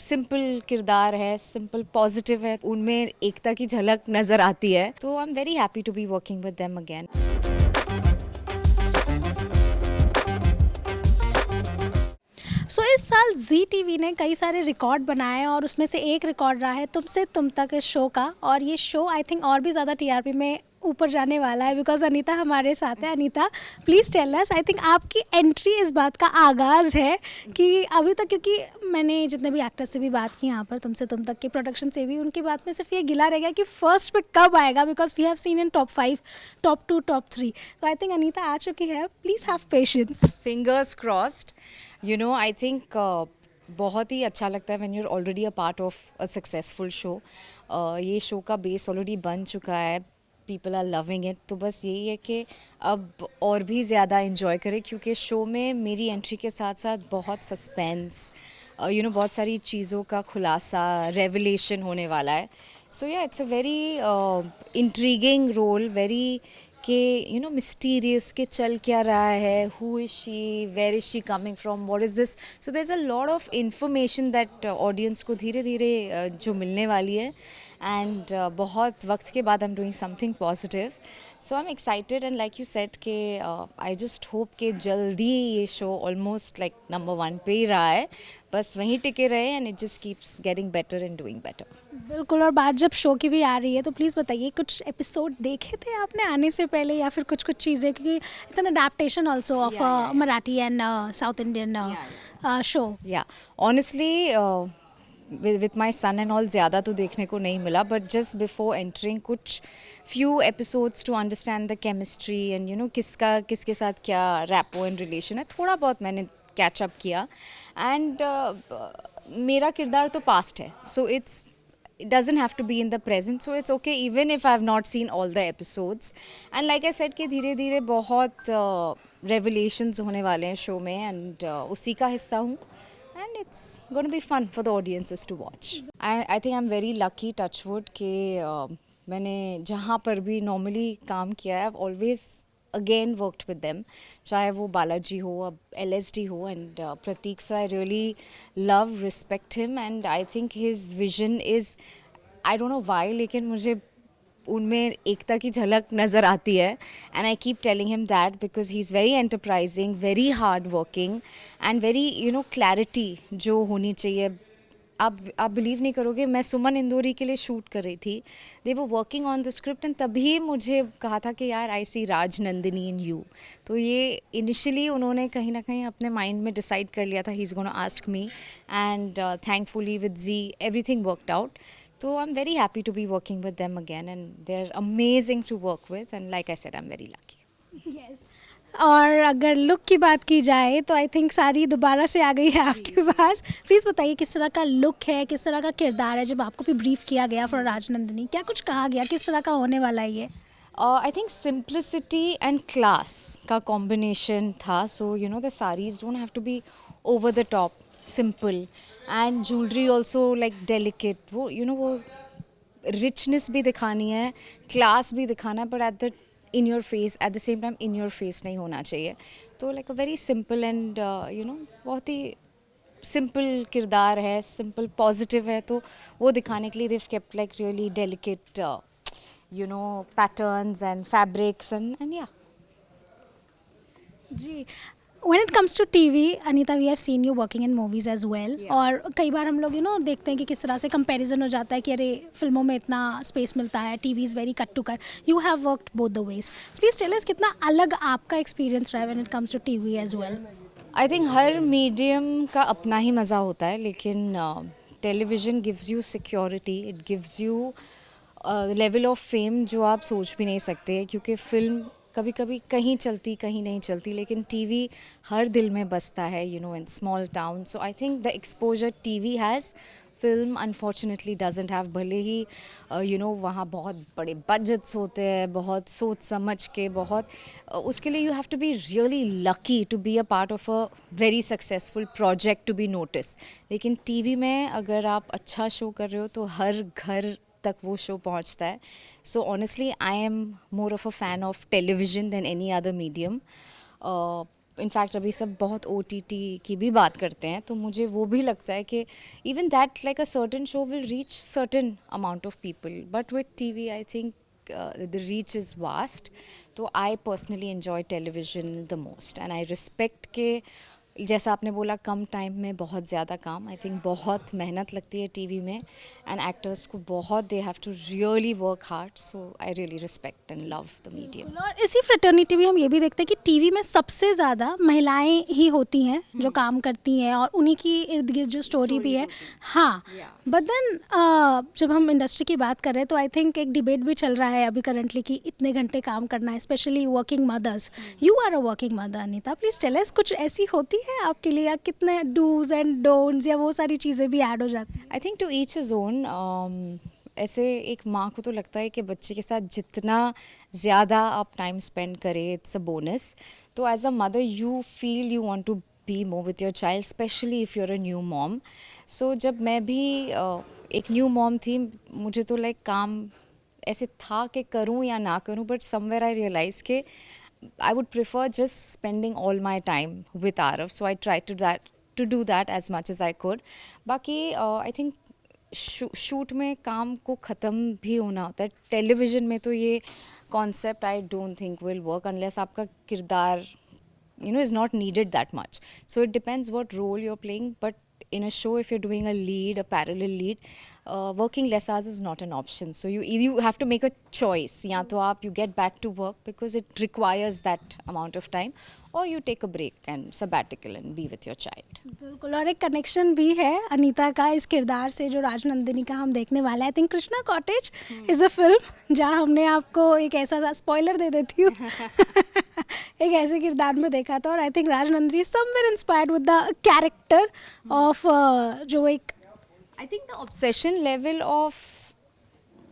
Simple किरदार है, simple positive है, उनमें एकता की झलक नज़र आती है. तो I am very happy to be working with them again. So इस साल जी टीवी ने कई सारे रिकॉर्ड बनाए हैं और उसमें से एक रिकॉर्ड रहा है तुमसे तुम तक इस शो का, और ये शो आई थिंक और भी ज़्यादा टीआरपी में ऊपर जाने वाला है बिकॉज अनीता हमारे साथ है. Anita, please tell us, I think आपकी एंट्री इस बात का आगाज़ है कि अभी तक, क्योंकि मैंने जितने भी एक्टर्स से भी बात की यहाँ पर तुमसे तुम तक के प्रोडक्शन से भी, उनकी बात में सिर्फ ये गिला रह गया कि फर्स्ट पे कब आएगा, because we have seen in top 5, top 2, top 3. तो आई थिंक अनीता आ चुकी है. Please have patience. Fingers crossed. I think बहुत ही अच्छा लगता है when you are already a part of a successful show. ये शो का बेस ऑलरेडी बन चुका है, पीपल आर लविंग इट. तो बस यही है कि अब और भी ज़्यादा इन्जॉय करें, क्योंकि शो में मेरी एंट्री के साथ साथ बहुत सस्पेंस, बहुत सारी चीज़ों का खुलासा, रेवलेशन होने वाला है. सो या it's a very intriguing role, very कि मिस्टीरियस के चल क्या रहा है, who is she, where is she coming from, what is this. So there is a lot of information that audience को धीरे धीरे जो मिलने वाली है. एंड बहुत वक्त के बाद I am doing something positive. So I am excited and like you said कि आई जस्ट होप कि जल्दी ये शो ऑलमोस्ट लाइक नंबर 1 पे ही रहा है, बस वहीं टिके रहे and it just keeps getting better and doing better. बिल्कुल. और बात जब शो की भी आ रही है तो प्लीज़ बताइए, कुछ एपिसोड देखे थे आपने आने से पहले या फिर कुछ कुछ चीज़ें, क्योंकि it's an adaptation also of Marathi and south Indian show. या honestly with my son and all ज़्यादा तो देखने को नहीं मिला, but just before entering कुछ few episodes to understand the chemistry and किसका किसके साथ क्या rapport and relation है, थोड़ा बहुत मैंने catch up किया. and मेरा किरदार तो past है, so it doesn't have to be in the present, so it's okay even if I have not seen all the episodes. and like I said कि धीरे धीरे बहुत revelations होने वाले हैं शो में, and उसी का हिस्सा हूँ. And it's going to be fun for the audiences to watch. I think I'm very lucky, touchwood, कि मैंने जहाँ पर भी normally काम किया है, I've always again worked with them. चाहे वो बालाजी हो, अब LSD हो, and Prateek, so I really love, respect him, and I think his vision is, I don't know why, लेकिन मुझे उनमें एकता की झलक नज़र आती है. And I keep telling him that because he is very enterprising, very hard working and very clarity जो होनी चाहिए. आप बिलीव नहीं करोगे, मैं सुमन इंदौरी के लिए शूट कर रही थी, दे वो working on the script, and तभी मुझे कहा था कि यार आई सी राज नंदिनी इन यू. तो ये इनिशियली उन्होंने कहीं ना कहीं अपने माइंड में डिसाइड कर लिया था, he is gonna ask me, and thankfully with Zee everything worked out. So I'm very happy to be working with them again, and they're amazing to work with, and like I said, I'm very lucky. Yes. और अगर look की बात की जाए तो I think सारी दोबारा से आ गई है आपके पास. प्लीज़ बताइए किस तरह का लुक है, किस तरह का किरदार है. जब आपको भी ब्रीफ किया गया फॉर राजनंदिनी, क्या कुछ कहा गया, किस तरह का होने वाला है ये? I think simplicity and class का combination था. So the sarees don't have to be over the top, simple, and jewelry also like delicate. वो वो richness भी दिखानी है, class भी दिखाना है, but at the in your face, at the same time in your face नहीं होना चाहिए. तो like a very simple and बहुत ही सिंपल किरदार है, सिंपल पॉजिटिव है, तो वो दिखाने के लिए they've kept like really delicate patterns and fabrics and yeah. Ji. When it comes to TV, Anita, we have seen you working in movies as well. Yeah. और कई बार हम लोग देखते हैं कि किस तरह से कंपैरिजन हो जाता है कि अरे फिल्मों में इतना स्पेस मिलता है, TV is very cut to cut. You have worked both the ways. Please tell us कितना अलग आपका एक्सपीरियंस रहा है when it comes to TV as well. I think हर मीडियम का अपना ही मज़ा होता है, लेकिन television gives you security, it gives you level of fame जो आप सोच भी नहीं सकते, क्योंकि फिल्म कभी कभी कहीं चलती कहीं नहीं चलती, लेकिन टीवी हर दिल में बसता है, in small town. So I think the exposure TV has, film unfortunately doesn't have. भले ही वहाँ बहुत बड़े बजट्स होते हैं, बहुत सोच समझ के, बहुत उसके लिए you have to be really lucky to be a part of a very successful project to be notice. लेकिन टीवी में अगर आप अच्छा शो कर रहे हो तो हर घर तक वो शो पहुंचता है. So honestly I am more of a fan of television than any other medium. In fact अभी सब बहुत OTT की भी बात करते हैं, तो मुझे वो भी लगता है कि even that like a certain show will reach certain amount of people, but with TV I think the reach is vast. तो I personally enjoy television the most and I respect के जैसा आपने बोला कम टाइम में बहुत ज़्यादा काम, आई think बहुत मेहनत लगती है टीवी में एंड एक्टर्स को बहुत they have to really work hard, so I really respect and love the medium. और इसी फ्रेटर्निटी में हम ये भी देखते हैं कि टीवी में सबसे ज़्यादा महिलाएं ही होती हैं जो काम करती हैं और उन्हीं की इर्द गिर्द जो स्टोरी भी है. हाँ, बट देन जब हम इंडस्ट्री की बात कर रहे हैं तो आई थिंक एक डिबेट भी चल रहा है अभी करंटली कि इतने घंटे काम करना है, specially working mothers. You are a working mother Anita, please tell us कुछ ऐसी होती है आपके लिए, या कितने डूज एंड डोंट्स या वो सारी चीज़ें भी ऐड हो जाती हैं? I think to each his own. ऐसे एक माँ को तो लगता है कि बच्चे के साथ जितना ज़्यादा आप टाइम स्पेंड करें इट्स अ बोनस. तो as a mother you feel you want to be more with your child, especially if you're a new mom. So जब मैं भी एक न्यू मॉम थी, मुझे तो लाइक काम ऐसे था कि करूं या ना करूं, बट समवेयर आई रियलाइज के I would prefer just spending all my time with Arav, so I tried to do that as much as I could. बाकी I think शूट में काम को ख़त्म भी होना होता है. टेलीविज़न में तो ये concept I don't think will work unless आपका किरदार is not needed that much. So it depends what role you're playing, but in a show if you're doing a lead, a parallel lead, working less hours is not an option. So you have to make a choice. या तो आप you get back to work because it requires that amount of time, or you take a break and sabbatical and be with your child. बिल्कुल, और एक connection भी है अनीता का इस किरदार से जो राजनंदिनी का हम देखने वाले हैं. I think Krishna cottage is a film जहाँ हमने आपको एक ऐसा स्पॉइलर दे देती हूँ एक ऐसे किरदार में देखा था, और I think Rajnandini somewhere inspired with the character of जो एक I think the obsession level of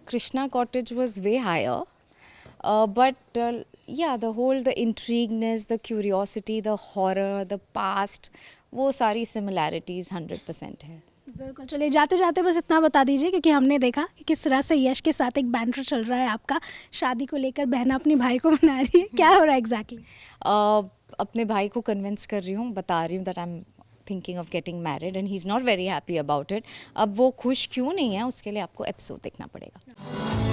Krishna Cottage was way higher. But yeah, the intrigueness, the curiosity, the horror, the past, वो सारी similarities 100% है. बिल्कुल. चलिए जाते जाते बस इतना बता दीजिए, क्योंकि हमने देखा कि किस तरह से यश के साथ एक बैंटर चल रहा है आपका, शादी को लेकर बहन अपनी भाई को मना रही है, क्या हो रहा है एग्जैक्टली? अपने भाई को कन्विंस कर रही हूँ, बता रही हूँ that I'm thinking of getting married and he's not very happy about it. अब वो खुश क्यों नहीं है उसके लिए आपको एपिसोड देखना पड़ेगा.